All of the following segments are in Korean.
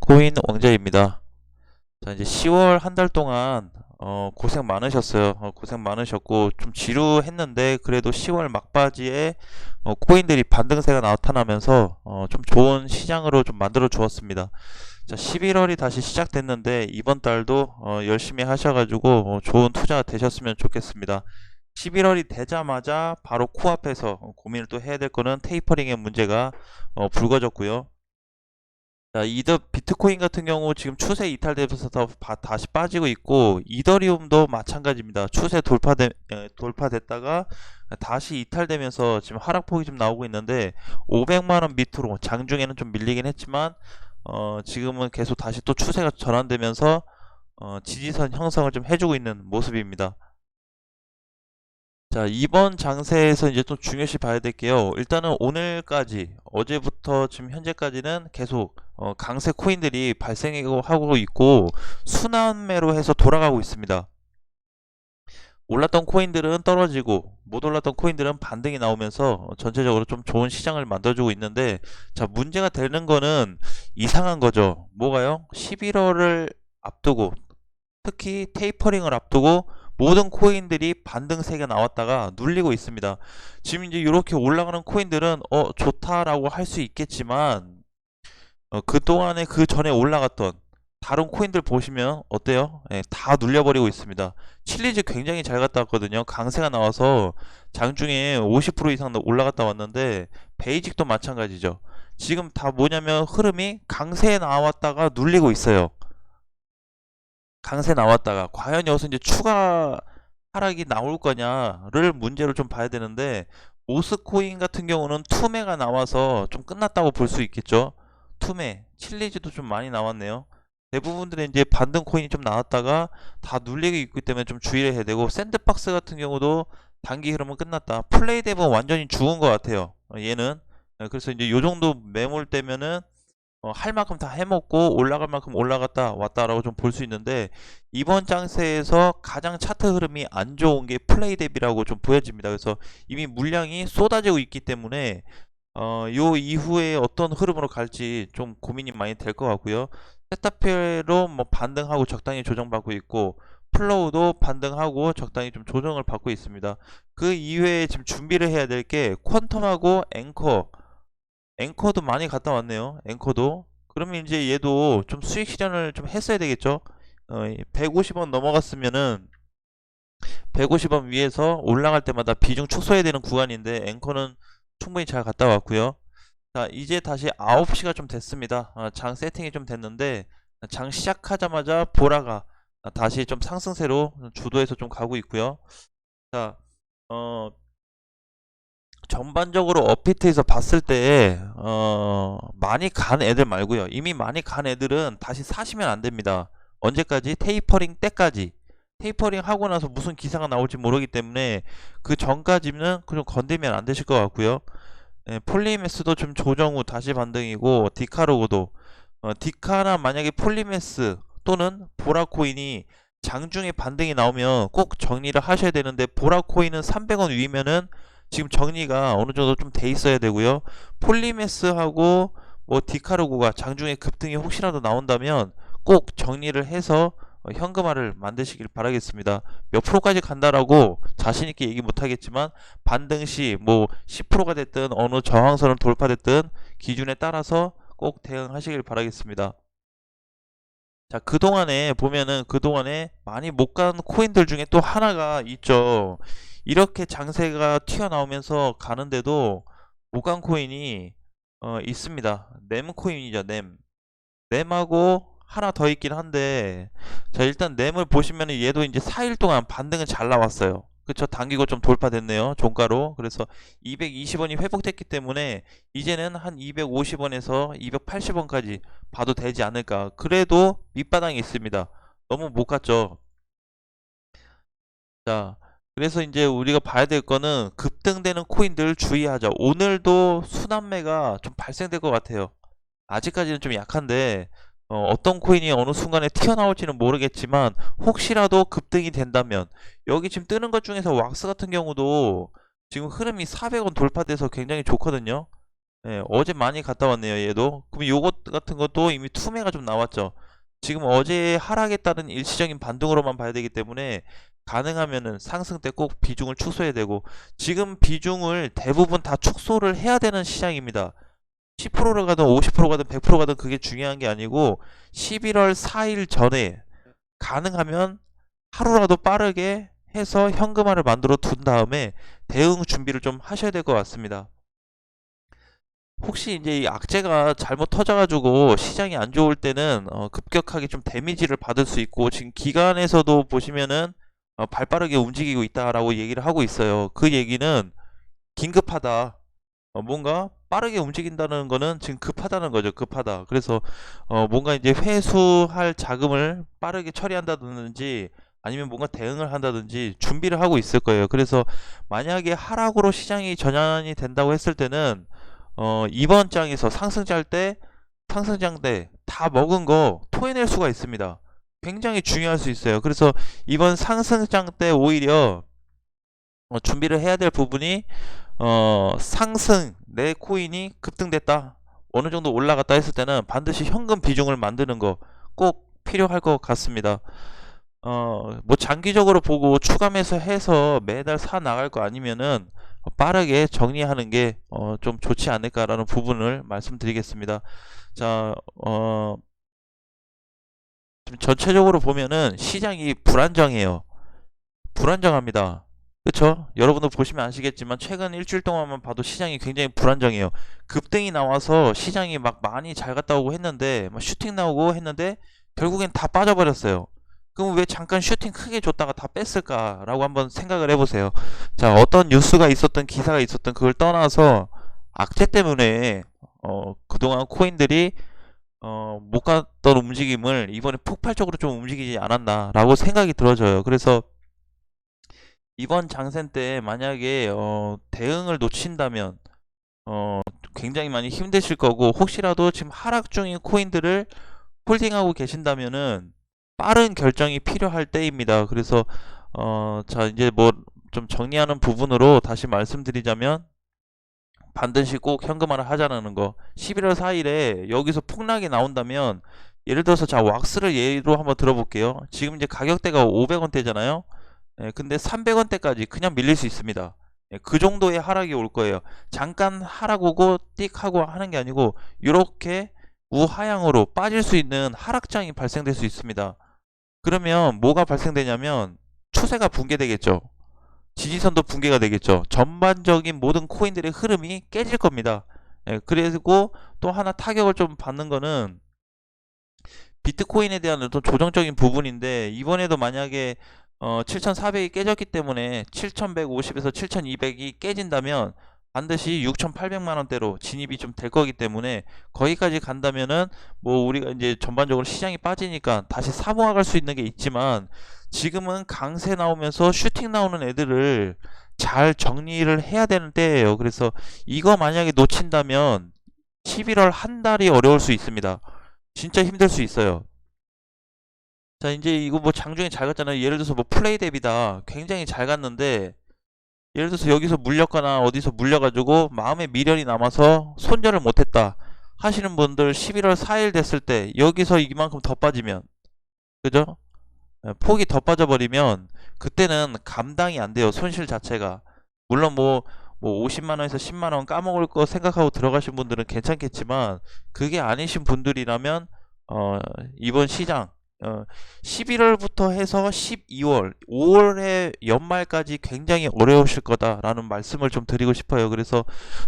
비트코인 왕자입니다. 자, 이제 10월 한 달 동안 고생 많으셨어요. 고생 많으셨고 좀 지루했는데 그래도 10월 막바지에 코인들이 반등세가 나타나면서 좀 좋은 시장으로 좀 만들어 주었습니다. 자, 11월이 다시 시작됐는데 이번 달도 열심히 하셔가지고 좋은 투자가 되셨으면 좋겠습니다. 11월이 되자마자 바로 코앞에서 고민을 또 해야 될 거는 테이퍼링의 문제가 불거졌고요. 자, 비트코인 같은 경우 지금 추세 이탈되면서 다시 빠지고 있고, 이더리움도 마찬가지입니다. 돌파됐다가 다시 이탈되면서 지금 하락폭이 좀 나오고 있는데, 500만 원 밑으로 장중에는 좀 밀리긴 했지만, 지금은 계속 다시 또 추세가 전환되면서 지지선 형성을 좀 해주고 있는 모습입니다. 자, 이번 장세에서 이제 또 중요시 봐야 될게요. 일단은 오늘까지, 어제부터 지금 현재까지는 계속 강세 코인들이 발생하고 있고 순환매로 해서 돌아가고 있습니다. 올랐던 코인들은 떨어지고 못 올랐던 코인들은 반등이 나오면서 전체적으로 좀 좋은 시장을 만들어주고 있는데, 자, 문제가 되는 거는 이상한 거죠. 뭐가요? 11월을 앞두고, 특히 테이퍼링을 앞두고 모든 코인들이 반등세가 나왔다가 눌리고 있습니다. 지금 이제 이렇게 올라가는 코인들은 좋다라고 할 수 있겠지만, 그동안에 그 전에 올라갔던 다른 코인들 보시면 어때요? 예, 다 눌려버리고 있습니다. 칠리즈 굉장히 잘 갔다 왔거든요. 강세가 나와서 장중에 50% 이상 올라갔다 왔는데, 베이직도 마찬가지죠. 지금 다 뭐냐면 흐름이 강세에 나왔다가 눌리고 있어요. 강세 나왔다가 과연 여기서 이제 추가 하락이 나올 거냐를 문제를 좀 봐야 되는데, 모스코인 같은 경우는 투매가 나와서 좀 끝났다고 볼 수 있겠죠. 투매, 칠리즈도 좀 많이 나왔네요. 대부분들은 이제 반등 코인이 좀 나왔다가 다 눌리고 있기 때문에 좀 주의를 해야 되고, 샌드박스 같은 경우도 단기 흐름은 끝났다. 플레이 랩은 완전히 죽은 것 같아요. 얘는. 그래서 이제 요 정도 매물 때면은 할 만큼 다 해먹고 올라갈 만큼 올라갔다 왔다라고 좀 볼 수 있는데, 이번 장세에서 가장 차트 흐름이 안 좋은 게 플레이 뎁이라고 좀 보여집니다. 그래서 이미 물량이 쏟아지고 있기 때문에 요 이후에 어떤 흐름으로 갈지 좀 고민이 많이 될 것 같고요. 세타필로 뭐 반등하고 적당히 조정받고 있고, 플로우도 반등하고 적당히 좀 조정을 받고 있습니다. 그 이외에 지금 준비를 해야 될 게 퀀텀하고 앵커도 많이 갔다 왔네요. 앵커도. 그러면 이제 얘도 좀 수익 실현을 좀 했어야 되겠죠. 150원 넘어갔으면은 150원 위에서 올라갈 때마다 비중 축소해야 되는 구간인데, 앵커는 충분히 잘 갔다 왔고요. 자, 이제 다시 9시가 좀 됐습니다. 장 세팅이 좀 됐는데, 장 시작하자마자 보라가 다시 좀 상승세로 주도해서 좀 가고 있고요. 자, 전반적으로 업비트에서 봤을 때 많이 간 애들 말고요, 이미 많이 간 애들은 다시 사시면 안 됩니다. 언제까지? 테이퍼링 때까지. 테이퍼링 하고 나서 무슨 기사가 나올지 모르기 때문에 그 전까지는 그냥 건드리면 안 되실 것 같고요. 폴리메스도 좀 조정 후 다시 반등이고, 디카로고도 디카나 만약에 폴리메스 또는 보라코인이 장중에 반등이 나오면 꼭 정리를 하셔야 되는데, 보라코인은 300원 위면은 지금 정리가 어느 정도 좀 돼 있어야 되고요. 폴리메스하고 뭐 디카르고가 장중에 급등이 혹시라도 나온다면 꼭 정리를 해서 현금화를 만드시길 바라겠습니다. 몇 프로까지 간다라고 자신있게 얘기 못하겠지만, 반등 시 뭐 10%가 됐든 어느 저항선을 돌파됐든 기준에 따라서 꼭 대응하시길 바라겠습니다. 자, 그동안에 보면은 그동안에 많이 못 간 코인들 중에 또 하나가 있죠. 이렇게 장세가 튀어나오면서 가는데도 못 간 코인이 있습니다. 넴 코인이죠, 넴. 넴하고 하나 더 있긴 한데, 자, 일단 넴을 보시면은 얘도 이제 4일 동안 반등은 잘 나왔어요. 그쵸? 당기고 좀 돌파됐네요, 종가로. 그래서 220원이 회복됐기 때문에 이제는 한 250원에서 280원까지 봐도 되지 않을까. 그래도 밑바닥이 있습니다. 너무 못 갔죠. 자, 그래서 이제 우리가 봐야 될 거는 급등되는 코인들 주의하자. 오늘도 순환매가 좀 발생될 것 같아요. 아직까지는 좀 약한데, 떤 코인이 어느 순간에 튀어나올지는 모르겠지만 혹시라도 급등이 된다면, 여기 지금 뜨는 것 중에서 왁스 같은 경우도 지금 흐름이 400원 돌파돼서 굉장히 좋거든요. 예, 어제 많이 갔다 왔네요, 얘도. 그럼 요것 같은 것도 이미 투매가 좀 나왔죠. 지금 어제 하락에 따른 일시적인 반등으로만 봐야 되기 때문에 가능하면은 상승 때 꼭 비중을 축소해야 되고, 지금 비중을 대부분 다 축소를 해야 되는 시장입니다. 10%를 가든 50% 가든 100% 가든 그게 중요한 게 아니고 11월 4일 전에 가능하면 하루라도 빠르게 해서 현금화를 만들어 둔 다음에 대응 준비를 좀 하셔야 될 것 같습니다. 혹시 이제 이 악재가 잘못 터져가지고 시장이 안 좋을 때는 급격하게 좀 데미지를 받을 수 있고, 지금 기관에서도 보시면은 발빠르게 움직이고 있다라고 얘기를 하고 있어요. 그 얘기는 긴급하다. 뭔가 빠르게 움직인다는 거는 지금 급하다는 거죠. 급하다. 그래서 뭔가 이제 회수할 자금을 빠르게 처리한다든지 아니면 뭔가 대응을 한다든지 준비를 하고 있을 거예요. 그래서 만약에 하락으로 시장이 전환이 된다고 했을 때는 이번 장에서 상승장 때 다 먹은 거 토해낼 수가 있습니다. 굉장히 중요할 수 있어요. 그래서 이번 상승장 때 오히려 준비를 해야 될 부분이 상승 내 코인이 급등됐다, 어느 정도 올라갔다 했을 때는 반드시 현금 비중을 만드는 거 꼭 필요할 것 같습니다. 뭐 장기적으로 보고 추가 매수해서 매달 사 나갈 거 아니면은 빠르게 정리하는 게 좀 좋지 않을까라는 부분을 말씀드리겠습니다. 자, 좀 전체적으로 보면은 시장이 불안정해요. 불안정합니다. 그쵸? 여러분도 보시면 아시겠지만 최근 일주일 동안만 봐도 시장이 굉장히 불안정해요. 급등이 나와서 시장이 막 많이 잘 갔다 오고 했는데 막 슈팅 나오고 했는데 결국엔 다 빠져버렸어요. 그럼 왜 잠깐 슈팅 크게 줬다가 다 뺐을까라고 한번 생각을 해보세요. 자, 어떤 뉴스가 있었던 기사가 있었던 그걸 떠나서 악재 때문에 그동안 코인들이 못 갔던 움직임을 이번에 폭발적으로 좀 움직이지 않았나라고 생각이 들어져요. 그래서 이번 장센 때 만약에 대응을 놓친다면 굉장히 많이 힘드실 거고, 혹시라도 지금 하락 중인 코인들을 홀딩하고 계신다면은 빠른 결정이 필요할 때입니다. 그래서 자, 이제 뭐 좀 정리하는 부분으로 다시 말씀드리자면 반드시 꼭 현금화를 하자는 거. 11월 4일에 여기서 폭락이 나온다면, 예를 들어서 자, 왁스를 예로 한번 들어볼게요. 지금 이제 가격대가 500원대잖아요. 예, 근데 300원대까지 그냥 밀릴 수 있습니다. 예, 그 정도의 하락이 올 거예요. 잠깐 하락 오고 띡 하고 하는 게 아니고 이렇게 우하향으로 빠질 수 있는 하락장이 발생될 수 있습니다. 그러면 뭐가 발생되냐면 추세가 붕괴되겠죠. 지지선도 붕괴가 되겠죠. 전반적인 모든 코인들의 흐름이 깨질 겁니다. 예, 그리고 또 하나 타격을 좀 받는 거는 비트코인에 대한 어떤 조정적인 부분인데, 이번에도 만약에 7,400이 깨졌기 때문에 7,150에서 7,200이 깨진다면 반드시 6,800만 원대로 진입이 좀 될 거기 때문에, 거기까지 간다면은 뭐 우리가 이제 전반적으로 시장이 빠지니까 다시 사모아갈 수 있는 게 있지만, 지금은 강세 나오면서 슈팅 나오는 애들을 잘 정리를 해야 되는 때예요. 그래서 이거 만약에 놓친다면 11월 한 달이 어려울 수 있습니다. 진짜 힘들 수 있어요. 자, 이제 이거 뭐 장중에 잘 갔잖아요. 예를 들어서 뭐 플레이 뎁이다, 굉장히 잘 갔는데 예를 들어서 여기서 물렸거나 어디서 물려가지고 마음에 미련이 남아서 손절을 못했다 하시는 분들, 11월 4일 됐을 때 여기서 이만큼 더 빠지면, 그죠? 폭이 더 빠져버리면 그때는 감당이 안 돼요, 손실 자체가. 물론 뭐 50만 원에서 10만 원 까먹을 거 생각하고 들어가신 분들은 괜찮겠지만, 그게 아니신 분들이라면 이번 시장 11월부터 해서 12월, 5월의 연말까지 굉장히 어려우실 거다라는 말씀을 좀 드리고 싶어요. 그래서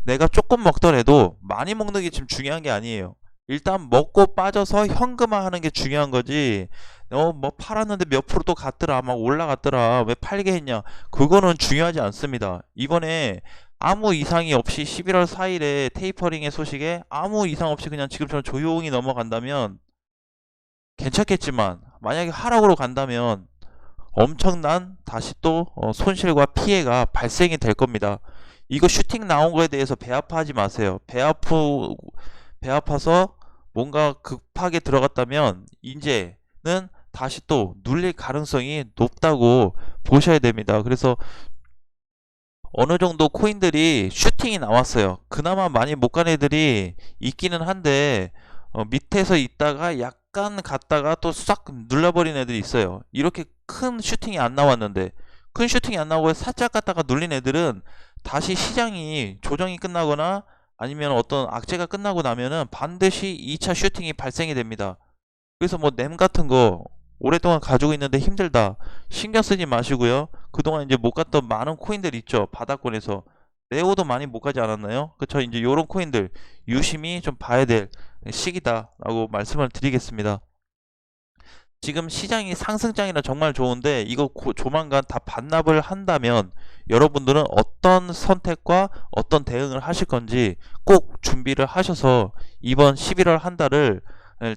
내가 조금 먹더라도 많이 먹는 게 지금 중요한 게 아니에요. 일단 먹고 빠져서 현금화하는 게 중요한 거지. 뭐 팔았는데 몇 프로 또 갔더라, 막 올라갔더라, 왜 팔게 했냐, 그거는 중요하지 않습니다. 이번에 아무 이상이 없이 11월 4일에 테이퍼링의 소식에 아무 이상 없이 그냥 지금처럼 조용히 넘어간다면 괜찮겠지만, 만약에 하락으로 간다면 엄청난 다시 또 손실과 피해가 발생이 될 겁니다. 이거 슈팅 나온 거에 대해서 배 아파하지 마세요. 배 아파서 뭔가 급하게 들어갔다면 이제는 다시 또 눌릴 가능성이 높다고 보셔야 됩니다. 그래서 어느 정도 코인들이 슈팅이 나왔어요. 그나마 많이 못 간 애들이 있기는 한데 밑에서 있다가 약간 갔다가 또 싹 눌러버린 애들이 있어요. 이렇게 큰 슈팅이 안 나왔는데, 큰 슈팅이 안 나오고 살짝 갔다가 눌린 애들은 다시 시장이 조정이 끝나거나 아니면 어떤 악재가 끝나고 나면은 반드시 2차 슈팅이 발생이 됩니다. 그래서 뭐 램 같은 거 오랫동안 가지고 있는데 힘들다, 신경 쓰지 마시고요. 그동안 이제 못 갔던 많은 코인들 있죠. 바닥권에서 네오도 많이 못 가지 않았나요? 그쵸? 이제 요런 코인들 유심히 좀 봐야 될 시기다 라고 말씀을 드리겠습니다. 지금 시장이 상승장이라 정말 좋은데 이거 조만간 다 반납을 한다면 여러분들은 어떤 선택과 어떤 대응을 하실 건지 꼭 준비를 하셔서 이번 11월 한 달을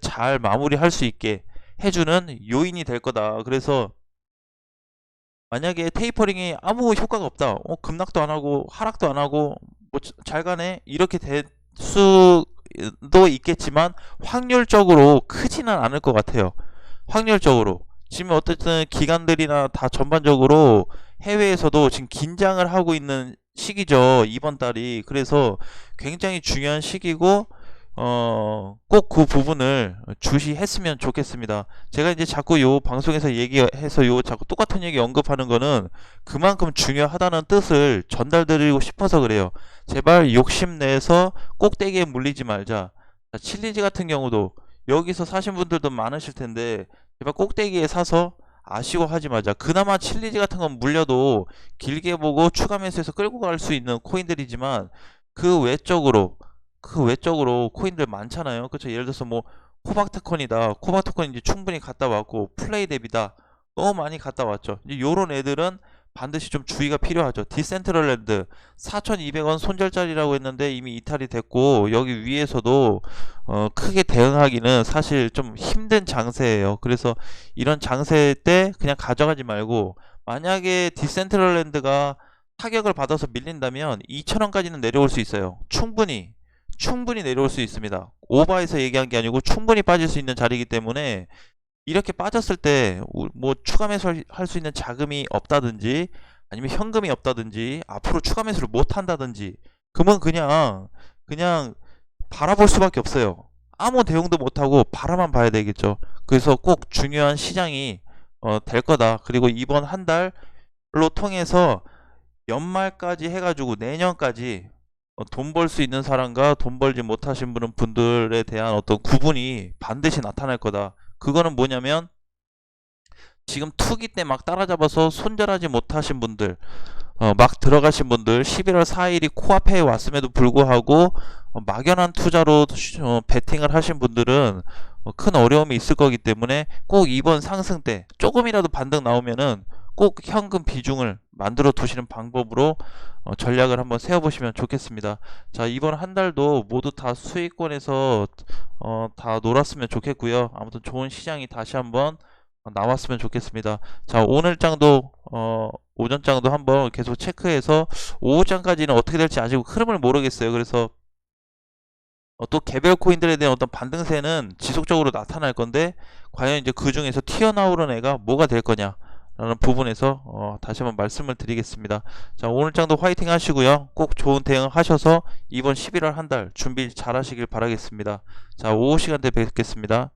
잘 마무리할 수 있게 해주는 요인이 될 거다. 그래서 만약에 테이퍼링이 아무 효과가 없다, 급락도 안 하고 하락도 안 하고 뭐 잘 가네, 이렇게 될 수도 있겠지만 확률적으로 크지는 않을 것 같아요. 확률적으로 지금 어쨌든 기관들이나 다 전반적으로 해외에서도 지금 긴장을 하고 있는 시기죠, 이번 달이. 그래서 굉장히 중요한 시기고 꼭 그 부분을 주시했으면 좋겠습니다. 제가 이제 자꾸 요 방송에서 얘기해서 요 자꾸 똑같은 얘기 언급하는 거는 그만큼 중요하다는 뜻을 전달드리고 싶어서 그래요. 제발 욕심내서 꼭대기에 물리지 말자. 자, 칠리지 같은 경우도 여기서 사신 분들도 많으실 텐데 제발 꼭대기에 사서 아쉬워하지 마자. 그나마 칠리지 같은 건 물려도 길게 보고 추가 매수해서 끌고 갈 수 있는 코인들이지만 그 외적으로 코인들 많잖아요. 그쵸? 예를 들어서 뭐 코박트콘이다. 코박트콘 이제 충분히 갔다 왔고, 플레이 랩이다. 너무 많이 갔다 왔죠. 이제 요런 애들은 반드시 좀 주의가 필요하죠. 디센트럴랜드 4,200원 손절짜리라고 했는데 이미 이탈이 됐고, 여기 위에서도 크게 대응하기는 사실 좀 힘든 장세예요. 그래서 이런 장세 때 그냥 가져가지 말고, 만약에 디센트럴랜드가 타격을 받아서 밀린다면 2,000원까지는 내려올 수 있어요. 충분히 내려올 수 있습니다. 오버해서 얘기한 게 아니고 충분히 빠질 수 있는 자리이기 때문에 이렇게 빠졌을 때 뭐 추가 매수할 수 있는 자금이 없다든지 아니면 현금이 없다든지 앞으로 추가 매수를 못 한다든지 그러면 그냥 바라볼 수밖에 없어요. 아무 대응도 못하고 바라만 봐야 되겠죠. 그래서 꼭 중요한 시장이 될 거다. 그리고 이번 한 달로 통해서 연말까지 해가지고 내년까지 돈 벌 수 있는 사람과 돈 벌지 못하신 분들에 대한 어떤 구분이 반드시 나타날 거다. 그거는 뭐냐면 지금 투기 때 막 따라잡아서 손절하지 못하신 분들, 막 들어가신 분들, 11월 4일이 코앞에 왔음에도 불구하고 막연한 투자로 베팅을 하신 분들은 큰 어려움이 있을 거기 때문에 꼭 이번 상승 때 조금이라도 반등 나오면은 꼭 현금 비중을 만들어 두시는 방법으로 전략을 한번 세워보시면 좋겠습니다. 자, 이번 한 달도 모두 다 수익권에서 다 놀았으면 좋겠고요. 아무튼 좋은 시장이 다시 한번 나왔으면 좋겠습니다. 자, 오늘장도 오전장도 한번 계속 체크해서 오후장까지는 어떻게 될지 아직 흐름을 모르겠어요. 그래서 또 개별 코인들에 대한 어떤 반등세는 지속적으로 나타날 건데 과연 이제 그 중에서 튀어나오는 애가 뭐가 될 거냐 라는 부분에서 다시 한번 말씀을 드리겠습니다. 자, 오늘장도 화이팅 하시고요. 꼭 좋은 대응 하셔서 이번 11월 한 달 준비 잘 하시길 바라겠습니다. 자, 오후 시간대 뵙겠습니다.